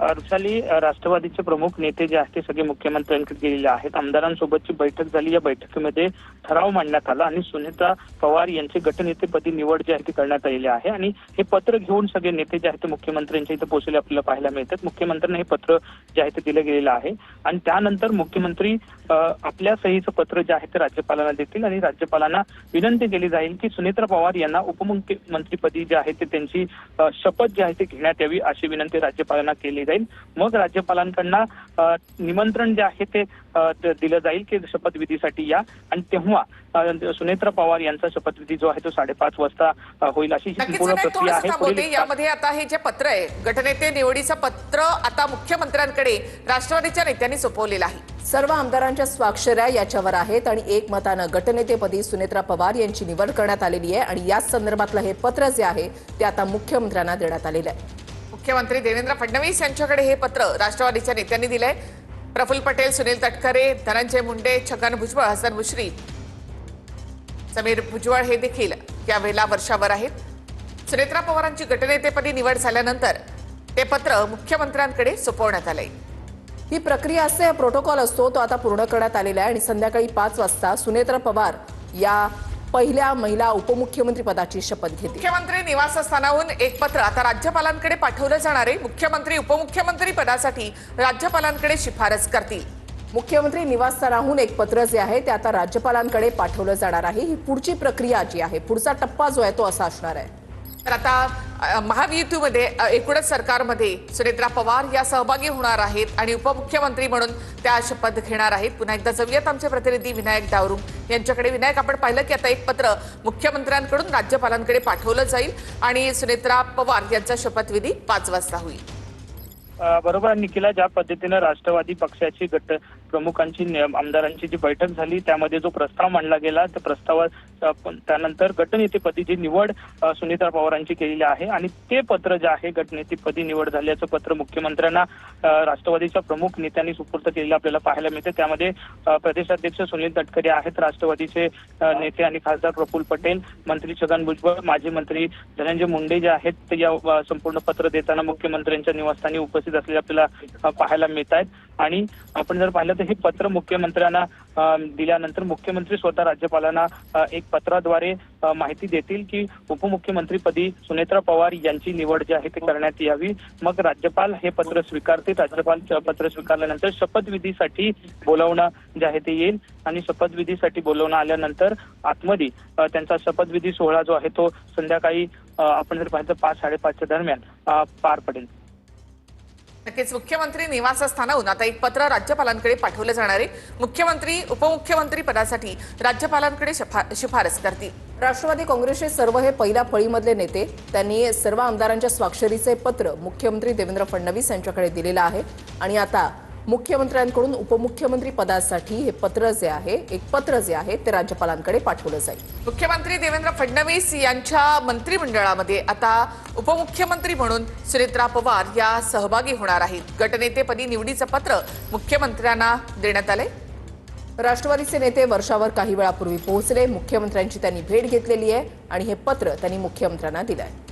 अर्चाली राष्ट्रवादीचे प्रमुख नेते जे आहेत ते सगळे मुख्यमंत्र्यांकडे गेलेले आहेत। आमदारांसोबतची बैठक झाली। या बैठकीमध्ये ठराव मांडण्यात आला आणि सुनेत्रा पवार यांची गटनेतेपदी निवड जी आहे ती करण्यात आलेली आहे आणि हे पत्र घेऊन सगळे नेते जे आहेत ते मुख्यमंत्र्यांच्या इथे पोहोचले आपल्याला पाहायला मिळतात। मुख्यमंत्र्यांना हे पत्र जे आहे ते दिलं गेलेलं आहे आणि त्यानंतर मुख्यमंत्री आपल्या सहीचं पत्र जे आहे ते राज्यपालांना देतील आणि राज्यपालांना विनंती केली जाईल की सुनेत्रा पवार यांना उपमुख्यमंत्रीपदी जे आहे ते त्यांची शपथ जी आहे ती घेण्यात यावी अशी विनंती राज्यपालांना केली जाईल। मग राज्यपालांकडून निमंत्रण जे आहे ते दिलं जाईल की शपथविधीसाठी या आणि तेव्हा सुनेत्रा पवार यांचा शपथविधी जो आहे तो 5:30 वाजता होईल अशी संपूर्ण प्रक्रिया आहे। यामध्ये आता हे जे पत्र आहे गटनेते निवडीचं पत्र आता मुख्यमंत्र्यांकडे राष्ट्रवादीच्या नेत्यांनी सोपवलेलं आहे। सर्व आमदारांच्या स्वाक्षऱ्या याच्यावर आहेत आणि एकमतानं गटनेतेपदी सुनेत्रा पवार यांची निवड करण्यात आलेली आहे आणि याच संदर्भातलं हे पत्र जे आहे ते आता मुख्यमंत्र्यांना देण्यात आलेलं आहे। मुख्यमंत्री देवेंद्र फडणवीस यांच्याकडे हे पत्र राष्ट्रवादीच्या नेत्यांनी दिलंय। प्रफुल्ल पटेल, सुनील तटकरे, धनंजय मुंडे, छगन भुजबळ, हसन मुश्रीफ, समीर भुजबळ हे देखील यावेळेला वर्षावर आहेत। सुनेत्रा पवारांची गटनेतेपदी निवड झाल्यानंतर ते पत्र मुख्यमंत्र्यांकडे सोपवण्यात आलंय। ही प्रक्रिया असते, प्रोटोकॉल असतो तो आता पूर्ण करण्यात आलेला आहे आणि संध्याकाळी 5 वाजता सुनेत्रा पवार या पहिल्या महिला उपमुख्यमंत्री पदाची शपथ घेतील। मुख्यमंत्री निवासस्थानाहून एक पत्र आता राज्यपालांकडे पाठवलं जाणार आहे। मुख्यमंत्री उपमुख्यमंत्री पदासाठी राज्यपालांकडे शिफारस करतील। मुख्यमंत्री निवासस्थानाहून एक पत्र जे आहे ते आता राज्यपालांकडे पाठवलं जाणार आहे। ही पुढची प्रक्रिया जी आहे, पुढचा टप्पा जो आहे तो असा असणार आहे। तर आता महायुतीमध्ये एकूणच सरकारमध्ये सुनेत्रा पवार या सहभागी होणार आहेत आणि उपमुख्यमंत्री म्हणून त्या शपथ घेणार आहेत। पुन्हा एकदा जाऊयात आमचे प्रतिनिधी विनायक दावरुम यांच्याकडे। विनायक, आपण पाहिलं की आता एक पत्र मुख्यमंत्र्यांकडून राज्यपालांकडे पाठवलं जाईल आणि सुनेत्रा पवार यांचा शपथविधी 5 वाजता होईल। बरोबर निखिला, ज्या पद्धतीने राष्ट्रवादी पक्षाची गट प्रमुखांची आमदारांची जी बैठक झाली त्यामध्ये जो प्रस्ताव मांडला गेला त्या प्रस्तावात त्यानंतर गटनेतेपदी जी निवड सुनेत्रा पवारांची केलेली आहे आणि ते पत्र जे आहे गटनेतेपदी निवड झाल्याचं पत्र मुख्यमंत्र्यांना राष्ट्रवादीच्या प्रमुख नेत्यांनी सुपूर्द केलेलं आपल्याला पाहायला मिळते। त्यामध्ये प्रदेशाध्यक्ष सुनील तटकरे आहेत, राष्ट्रवादीचे नेते आणि खासदार प्रफुल्ल पटेल, मंत्री छगन भुजबळ, माजी मंत्री धनंजय मुंडे जे आहेत ते या संपूर्ण पत्र देताना मुख्यमंत्र्यांच्या निवासस्थानी उपस्थित असलेले आपल्याला पाहायला मिळत आहेत। आणि आपण जर पाहिलं तर हे पत्र मुख्यमंत्र्यांना दिल्यानंतर मुख्यमंत्री स्वतः राज्यपालांना एक पत्राद्वारे माहिती देतील की उपमुख्यमंत्रीपदी सुनेत्रा पवार यांची निवड जी आहे ती करण्यात यावी। मग राज्यपाल हे पत्र स्वीकारतील। राज्यपाल पत्र स्वीकारल्यानंतर शपथविधीसाठी बोलावणं जे आहे ते येईल आणि शपथविधीसाठी बोलावणं आल्यानंतर आतमध्ये त्यांचा शपथविधी सोहळा जो आहे तो संध्याकाळी आपण जर पाहिलं 5-5:30 दरम्यान पार पडेल। नक्कीच मुख्यमंत्री निवासस्थानाहून आता एक पत्र राज्यपालांकडे पाठवलं जाणार आहे। मुख्यमंत्री उपमुख्यमंत्री पदासाठी राज्यपालांकडे शिफारस करतील। राष्ट्रवादी काँग्रेसचे सर्व हे पहिल्या फळीमधले नेते त्यांनी सर्व आमदारांच्या स्वाक्षरीचे पत्र मुख्यमंत्री देवेंद्र फडणवीस यांच्याकडे दिलेलं आहे आणि आता मुख्यमंत्र्यांकडून उपमुख्यमंत्री पदासाठी हे पत्र जे आहे एक पत्र जे आहे ते राज्यपालांकडे पाठवलं जाईल। मुख्यमंत्री देवेंद्र फडणवीस यांच्या मंत्रिमंडळामध्ये आता उपमुख्यमंत्री म्हणून सुनेत्रा पवार या सहभागी होणार आहेत। गटनेतेपदी निवडीचं पत्र मुख्यमंत्र्यांना देण्यात आले। राष्ट्रवादीचे नेते वर्षावर काही वेळापूर्वी पोहोचले। मुख्यमंत्र्यांची त्यांनी भेट घेतलेली आहे आणि हे पत्र त्यांनी मुख्यमंत्र्यांना दिलं आहे।